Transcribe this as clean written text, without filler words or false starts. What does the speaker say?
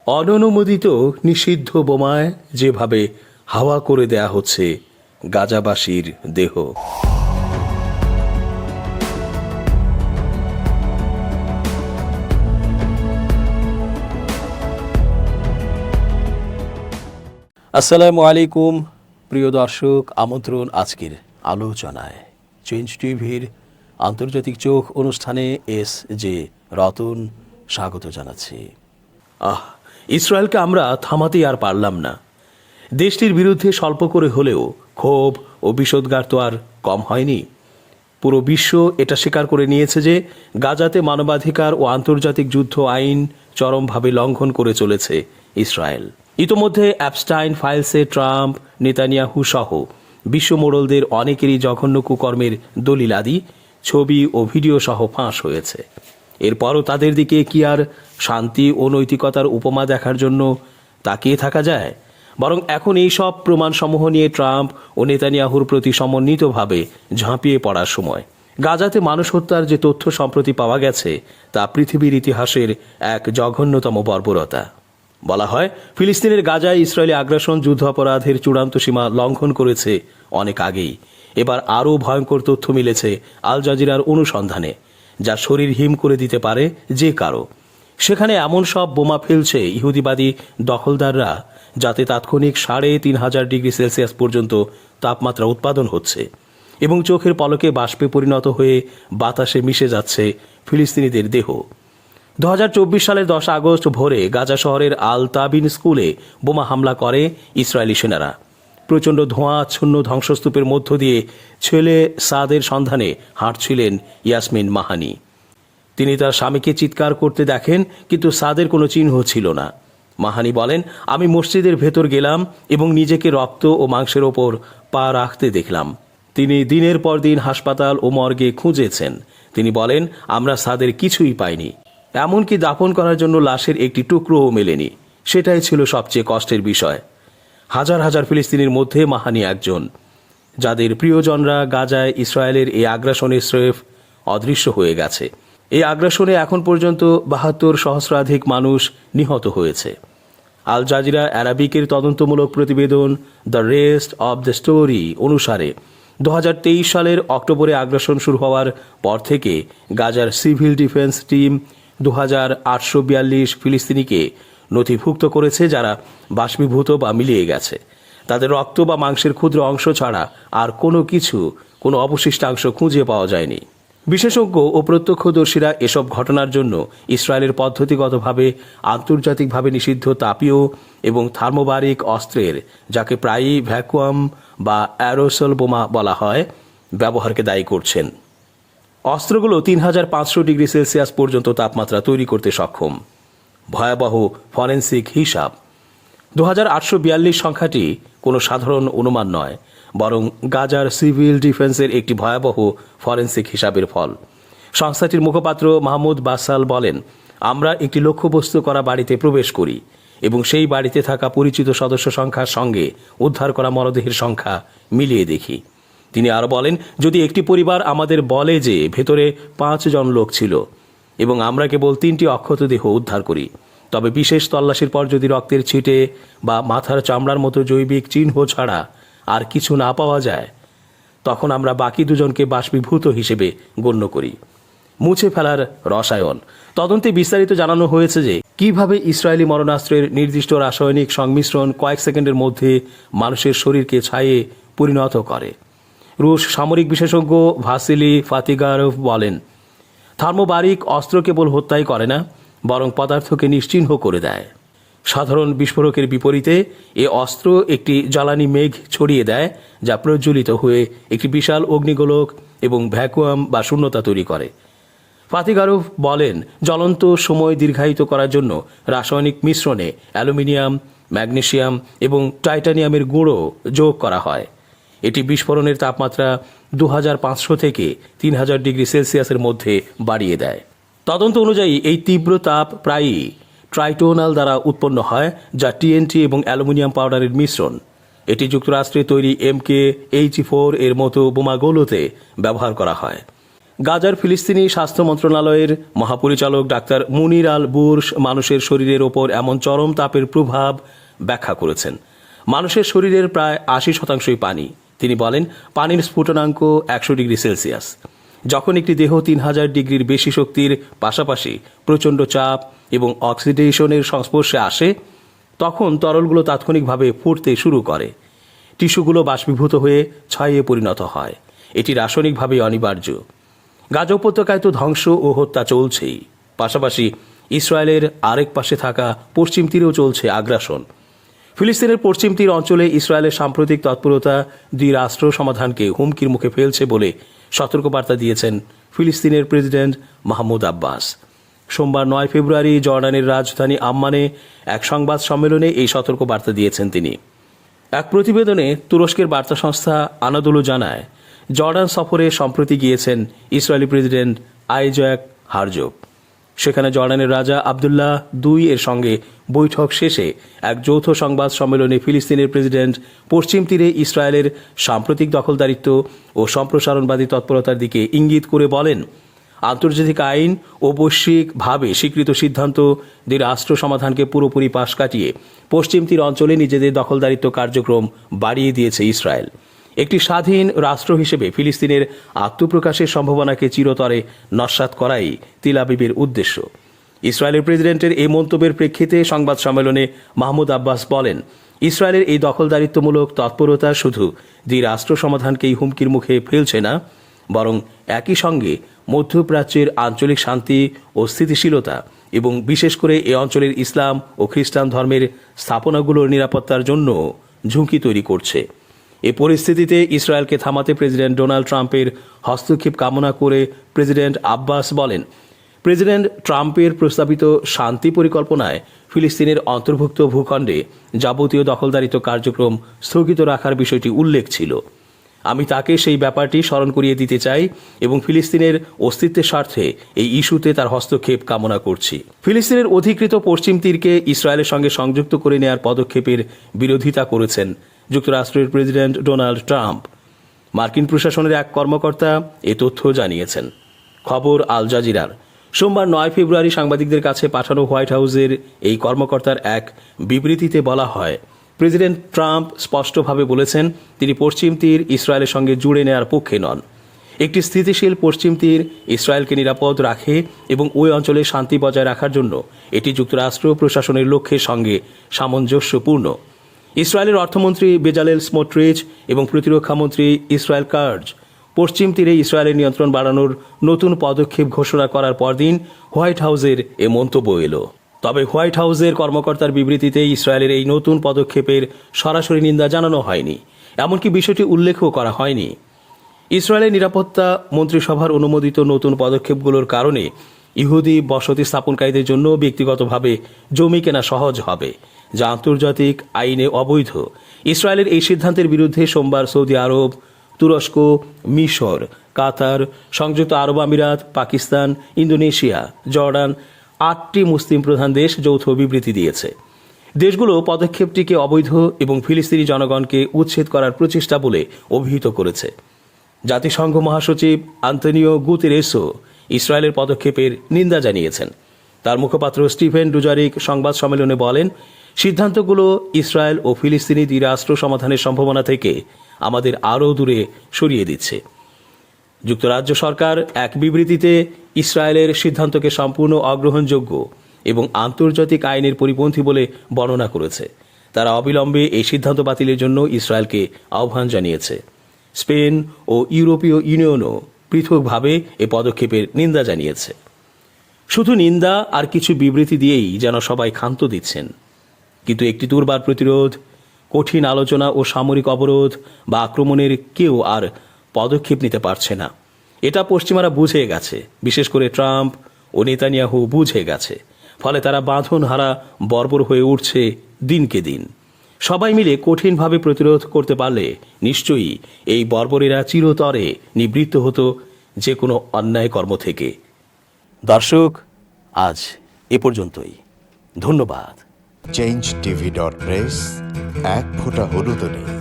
অননুমোদিত নিষিদ্ধ বোমায় যেভাবে হাওয়া করে দেয়া হচ্ছে গাজাবাসীর দেহ। আসসালামু আলাইকুম প্রিয় দর্শক, আমন্ত্রণ আজকের আলোচনায়। চেঞ্জ টিভির আন্তর্জাতিক চোখ অনুষ্ঠানে এস জে রতন স্বাগত জানাচ্ছি। ইসরায়েলকে আমরা থামাতেই আর পারলাম না। দেশটির বিরুদ্ধে স্বল্প করে হলেও ক্ষোভ ও বিষোদ্গার তো আর কম হয়নি। পুরো বিশ্ব এটা স্বীকার করে নিয়েছে যে গাজাতে মানবাধিকার ও আন্তর্জাতিক যুদ্ধ আইন চরমভাবে লঙ্ঘন করে চলেছে ইসরায়েল। ইতোমধ্যে অ্যাপস্টাইন ফাইলসে ট্রাম্প, নেতানিয়াহু সহ বিশ্ব মোড়লদের অনেকেরই জঘন্য কুকর্মের দলিলাদি, ছবি ও ভিডিও সহ ফাঁস হয়েছে। এরপরও তাদের দিকে কি আর শান্তি ও নৈতিকতার উপমা দেখার জন্য তাকিয়ে থাকা যায়? বরং এখন এই সব প্রমাণসমূহ নিয়ে ট্রাম্প ও নেতানিয়াহুর প্রতি সমন্বিতভাবে ঝাঁপিয়ে পড়ার সময়। গাজাতে মানুষ হত্যার যে তথ্য সম্প্রতি পাওয়া গেছে তা পৃথিবীর ইতিহাসের এক জঘন্যতম বর্বরতা। বলা হয়, ফিলিস্তিনের গাজায় ইসরায়েলি আগ্রাসন যুদ্ধ অপরাধের চূড়ান্ত সীমা লঙ্ঘন করেছে অনেক আগেই। এবার আরও ভয়ঙ্কর তথ্য মিলেছে আল জাজিরার অনুসন্ধানে, যা শরীর হিম করে দিতে পারে যে কারো। সেখানে এমন সব বোমা ফেলছে ইহুদিবাদী দখলদাররা যাতে তাৎক্ষণিক ৩৫০০ ডিগ্রি সেলসিয়াস পর্যন্ত তাপমাত্রা উৎপাদন হচ্ছে এবং চোখের পলকে বাষ্পে পরিণত হয়ে বাতাসে মিশে যাচ্ছে ফিলিস্তিনিদের দেহ। ২০২৪ সালের ১০ আগস্ট ভোরে গাজা শহরের আল তাবিন স্কুলে বোমা হামলা করে ইসরায়েলি সেনারা। প্রচণ্ড ধোঁয়াচ্ছন্ন ধ্বংসস্তূপের মধ্য দিয়ে ছেলে সাদের সন্ধানে হাঁটছিলেন ইয়াসমিন মাহানি। তিনি তার স্বামীকে চিৎকার করতে দেখেন, কিন্তু সাদের কোনো চিহ্ন ছিল না। মাহানি বলেন, আমি মসজিদের ভেতর গেলাম এবং নিজেকে রক্ত ও মাংসের ওপর পা রাখতে দেখলাম। তিনি দিনের পর দিন হাসপাতাল ও মর্গে খুঁজেছেন। তিনি বলেন, আমরা সাদের কিছুই পাইনি, এমনকি দাফন করার জন্য লাশের একটি টুকরোও মেলেনি। সেটাই ছিল সবচেয়ে কষ্টের বিষয়। হাজার হাজার ফিলিস্তিনির মধ্যে মাহানি একজন, যাদের প্রিয়জনরা গাজায় ইসরায়েলের এই আগ্রাসনে স্রেফ অদৃশ্য হয়ে গেছে। এই আগ্রাসনে এখন পর্যন্ত ৭২ সহস্রাধিক মানুষ নিহত হয়েছে। আল জাজিরা অ্যারাবিকের তদন্তমূলক প্রতিবেদন the rest of the story অনুসারে ২০২৩ সালের অক্টোবরে আগ্রাসন শুরু হওয়ার পর থেকে গাজার সিভিল ডিফেন্স টিম ২৮৪২ ফিলিস্তিনিকে নথিভুক্ত করেছে, যারা বাষ্পীভূত বা মিলিয়ে গেছে। তাদের রক্ত বা মাংসের ক্ষুদ্র অংশ ছাড়া আর কোনো অবশিষ্টাংশ খুঁজে পাওয়া যায়নি। বিশেষজ্ঞ ও প্রত্যক্ষদর্শীরা এসব ঘটনার জন্য ইসরায়েলের পদ্ধতিগতভাবে আন্তর্জাতিকভাবে নিষিদ্ধ তাপীয় এবং থার্মোবারিক অস্ত্রের, যাকে প্রায়ই ভ্যাকুয়াম বা অ্যারোসল বোমা বলা হয়, ব্যবহারকে দায়ী করছেন। অস্ত্রগুলো ৩৫০০ ডিগ্রি সেলসিয়াস পর্যন্ত তাপমাত্রা তৈরি করতে সক্ষম। ভয়াবহ ফরেন্সিক হিসাব। ২৮৪২ সংখ্যাটি কোনো সাধারণ অনুমান নয়, বরং গাজার সিভিল ডিফেন্সের একটি ভয়াবহ ফরেন্সিক হিসাবের ফল। সংস্থাটির মুখপাত্র মাহমুদ বাসাল বলেন, আমরা একটি লক্ষ্যবস্তু করা বাড়িতে প্রবেশ করি এবং সেই বাড়িতে থাকা পরিচিত সদস্য সংখ্যার সঙ্গে উদ্ধার করা মরদেহের সংখ্যা মিলিয়ে দেখি। তিনি আরও বলেন, যদি একটি পরিবার আমাদের বলে যে ভেতরে ৫ জন লোক ছিল এবং আমরা কেবল ৩টি অক্ষত দেহ উদ্ধার করি, তবে বিশেষ তল্লাশির পর যদি রক্তের ছিটে বা মাথার চামড়ার মতো জৈবিক চিহ্ন ছাড়া আর কিছু না পাওয়া যায়, তখন আমরা বাকি ২ জনকে বাষ্পীভূত হিসেবে গণ্য করি। মুছে ফেলার রসায়ন। তদন্তে বিস্তারিত জানানো হয়েছে যে কিভাবে ইসরায়েলি মরণাস্ত্রের নির্দিষ্ট রাসায়নিক সংমিশ্রণ কয়েক সেকেন্ডের মধ্যে মানুষের শরীরকে ছাইয়ে পরিণত করে। রুশ সামরিক বিশেষজ্ঞ ভাসিলি ফাতিগারভ বলেন, থার্মোবারিক অস্ত্র কেবল হত্যাই করে না, বরং পদার্থকে নিশ্চিহ্ন করে দেয়। সাধারণ বিস্ফোরকের বিপরীতে এ অস্ত্র একটি জ্বালানি মেঘ ছড়িয়ে দেয়, যা প্রজ্বলিত হয়ে একটি বিশাল অগ্নিগোলক এবং ভ্যাকুয়াম বা শূন্যতা তৈরি করে। ফাতিগারভ বলেন, জ্বলন্ত সময় দীর্ঘায়িত করার জন্য রাসায়নিক মিশ্রণে অ্যালুমিনিয়াম, ম্যাগনেসিয়াম এবং টাইটানিয়ামের গুঁড়ো যোগ করা হয়। এটি বিস্ফোরণের তাপমাত্রা ২৫০০ থেকে ৩০০০ ডিগ্রি সেলসিয়াসের মধ্যে বাড়িয়ে দেয়। তদন্ত অনুযায়ী এই তীব্র তাপ প্রায়ই ট্রাইটোনাল দ্বারা উৎপন্ন হয়, যা টিএনটি এবং অ্যালুমিনিয়াম পাউডারের মিশ্রণ। এটি যুক্তরাষ্ট্রে তৈরি MK-84 এর মতো বোমাগুলোতে ব্যবহার করা হয়। গাজার ফিলিস্তিনি স্বাস্থ্য মন্ত্রণালয়ের মহাপরিচালক ডাক্তার মুনির আল বুরশ মানুষের শরীরের ওপর এমন চরম তাপের প্রভাব ব্যাখ্যা করেছেন। মানুষের শরীরের প্রায় ৮০% পানি। তিনি বলেন, পানির স্ফুটনাঙ্ক ১০০ ডিগ্রি সেলসিয়াস। যখন একটি দেহ ৩০০০ ডিগ্রির বেশি শক্তির পাশাপাশি প্রচণ্ড চাপ এবং অক্সিডেশনের সংস্পর্শে আসে, তখন তরলগুলো তাৎক্ষণিকভাবে ফুটতে শুরু করে। টিস্যুগুলো বাষ্পীভূত হয়ে ছাইয়ে পরিণত হয়। এটি রাসায়নিকভাবে অনিবার্য। গাজা উপত্যকায় তো ধ্বংস ও হত্যা চলছেই, পাশাপাশি ইসরায়েলের আরেক পাশে থাকা পশ্চিম তীরেও চলছে আগ্রাসন। ফিলিস্তিনের পশ্চিম তীর অঞ্চলে ইসরায়েলের সাম্প্রতিক তৎপরতা দ্বিরাষ্ট্র সমাধানকে হুমকির মুখে ফেলছে বলে সতর্কবার্তা দিয়েছেন ফিলিস্তিনের প্রেসিডেন্ট মাহমুদ আব্বাস। সোমবার ৯ ফেব্রুয়ারি জর্ডানের রাজধানী আম্মানে এক সংবাদ সম্মেলনে এই সতর্কবার্তা দিয়েছেন তিনি। এক প্রতিবেদনে তুরস্কের বার্তা সংস্থা আনাদোলু জানায়, জর্ডান সফরে সম্প্রতি গিয়েছেন ইসরায়েলি প্রেসিডেন্ট আইজ্যাক হারজগ। সেখানে জর্ডানের রাজা আবদুল্লাহ II এর সঙ্গে বৈঠক শেষে এক যৌথ সংবাদ সম্মেলনে ফিলিস্তিনের প্রেসিডেন্ট পশ্চিম তীরে ইসরায়েলের সাম্প্রতিক দখলদারিত্ব ও সম্প্রসারণবাদী তৎপরতার দিকে ইঙ্গিত করে বলেন, আন্তর্জাতিক আইন ও বৈশ্বিকভাবে স্বীকৃত সিদ্ধান্ত দ্বিরাষ্ট্র সমাধানকে পুরোপুরি পাশ কাটিয়ে পশ্চিম তীর অঞ্চলে নিজেদের দখলদারিত্ব কার্যক্রম বাড়িয়ে দিয়েছে ইসরায়েল। একটি স্বাধীন রাষ্ট্র হিসেবে ফিলিস্তিনের আত্মপ্রকাশের সম্ভাবনাকে চিরতরে নস্যাৎ করাই তেল আবিবের উদ্দেশ্য। ইসরায়েলের প্রেসিডেন্টের এই মন্তব্যের প্রেক্ষিতে সংবাদ সম্মেলনে মাহমুদ আব্বাস বলেন, ইসরায়েলের এই দখলদারিত্বমূলক তৎপরতা শুধু দ্বিরাষ্ট্র সমাধানকেই হুমকির মুখে ফেলছে না, বরং একই সঙ্গে মধ্যপ্রাচ্যের আঞ্চলিক শান্তি ও স্থিতিশীলতা এবং বিশেষ করে এ অঞ্চলের ইসলাম ও খ্রিস্টান ধর্মের স্থাপনাগুলোর নিরাপত্তার জন্য ঝুঁকি তৈরি করছে। এ পরিস্থিতিতে ইসরায়েলকে থামাতে প্রেসিডেন্ট ডোনাল্ড ট্রাম্পের হস্তক্ষেপ কামনা করে প্রেসিডেন্ট আব্বাস বলেন, প্রেসিডেন্ট ট্রাম্পের প্রস্তাবিত শান্তি পরিকল্পনায় ফিলিস্তিনের অন্তর্ভুক্ত ভূখণ্ডে যাবতীয় দখলদারিত্ব কার্যক্রম স্থগিত রাখার বিষয়টি উল্লেখ ছিল। আমি তাকে সেই ব্যাপারটি স্মরণ করিয়ে দিতে চাই এবং ফিলিস্তিনের অস্তিত্বের স্বার্থে এই ইস্যুতে তার হস্তক্ষেপ কামনা করছি। ফিলিস্তিনের অধিকৃত পশ্চিম তীরকে ইসরায়েলের সঙ্গে সংযুক্ত করে নেওয়ার পদক্ষেপের বিরোধিতা করেছেন যুক্তরাষ্ট্রের প্রেসিডেন্ট ডোনাল্ড ট্রাম্প। মার্কিন প্রশাসনের এক কর্মকর্তা এ তথ্য জানিয়েছেন। খবর আল জাজিরার। সোমবার ৯ ফেব্রুয়ারি সাংবাদিকদের কাছে পাঠানো হোয়াইট হাউসের এই কর্মকর্তার এক বিবৃতিতে বলা হয়, প্রেসিডেন্ট ট্রাম্প স্পষ্টভাবে বলেছেন তিনি পশ্চিম তীর ইসরায়েলের সঙ্গে জুড়ে নেওয়ার পক্ষে নন। একটি স্থিতিশীল পশ্চিম তীর ইসরায়েলকে নিরাপদ রাখে এবং ওই অঞ্চলে শান্তি বজায় রাখার জন্য এটি যুক্তরাষ্ট্র প্রশাসনের লক্ষ্যের সঙ্গে সামঞ্জস্যপূর্ণ। ইসরায়েলের অর্থমন্ত্রী বেজালেল স্মোট্রিচ এবং প্রতিরক্ষামন্ত্রী ইসরায়েল কার্জ পশ্চিম তীরে ইসরায়েলের নিয়ন্ত্রণ বাড়ানোর নতুন পদক্ষেপ ঘোষণা করার পরদিন হোয়াইট হাউসের এ মন্তব্য এলো। তবে হোয়াইট হাউসের কর্মকর্তার বিবৃতিতে ইসরায়েলের এই নতুন পদক্ষেপের সরাসরি নিন্দা জানানো হয়নি, এমনকি বিষয়টি উল্লেখও করা হয়নি। ইসরায়েলের নিরাপত্তা মন্ত্রিসভার অনুমোদিত নতুন পদক্ষেপগুলোর কারণে ইহুদি বসতি স্থাপনকারীদের জন্য ব্যক্তিগতভাবে জমি কেনা সহজ হবে, যা আন্তর্জাতিক আইনে অবৈধ। ইসরায়েলের এই সিদ্ধান্তের বিরুদ্ধে সোমবার সৌদি আরব, তুরস্ক, মিশর, কাতার, সংযুক্ত আরব আমিরাত, পাকিস্তান, ইন্দোনেশিয়া, জর্ডান ৮টি মুসলিম প্রধান দেশ যৌথ বিবৃতি দিয়েছে। দেশগুলো পদক্ষেপটিকে অবৈধ এবং ফিলিস্তিনি জনগণকে উচ্ছেদ করার প্রচেষ্টা বলে অভিহিত করেছে। জাতিসংঘ মহাসচিব আন্তোনিও গুতেরেসও ইসরায়েলের পদক্ষেপের নিন্দা জানিয়েছেন। তার মুখপাত্র স্টিফেন ডুজারিক সংবাদ সম্মেলনে বলেন, সিদ্ধান্তগুলো ইসরায়েল ও ফিলিস্তিনি দ্বিরাষ্ট্র সমাধানের সম্ভাবনা থেকে আমাদের আরও দূরে সরিয়ে দিচ্ছে। যুক্তরাজ্য সরকার এক বিবৃতিতে ইসরায়েলের সিদ্ধান্তকে সম্পূর্ণ অগ্রহণযোগ্য এবং আন্তর্জাতিক আইনের পরিপন্থী বলে বর্ণনা করেছে। তারা অবিলম্বে এই সিদ্ধান্ত বাতিলের জন্য ইসরায়েলকে আহ্বান জানিয়েছে। স্পেন ও ইউরোপীয় ইউনিয়নও পৃথকভাবে এ পদক্ষেপের নিন্দা জানিয়েছে। শুধু নিন্দা আর কিছু বিবৃতি দিয়েই যেন সবাই ক্ষান্ত দিচ্ছেন, কিন্তু একটি দুর্বার প্রতিরোধ, কঠিন আলোচনা ও সামরিক অবরোধ বা আক্রমণের কেউ আর পদক্ষেপ নিতে পারছে না। এটা পশ্চিমারা বুঝে গেছে, বিশেষ করে ট্রাম্প ও নেতানিয়াহু বুঝে গেছে। ফলে তারা বাঁধনহারা বর্বর হয়ে উঠছে দিনকে দিন। সবাই মিলে কঠিনভাবে প্রতিরোধ করতে পারলে নিশ্চয়ই এই বর্বরেরা চিরতরে নিবৃত্ত হতো যে কোনো অন্যায় কর্ম থেকে। দর্শক, আজ এ পর্যন্তই। ধন্যবাদ। change tv.press এক ফোঁটা হলুদ নেই।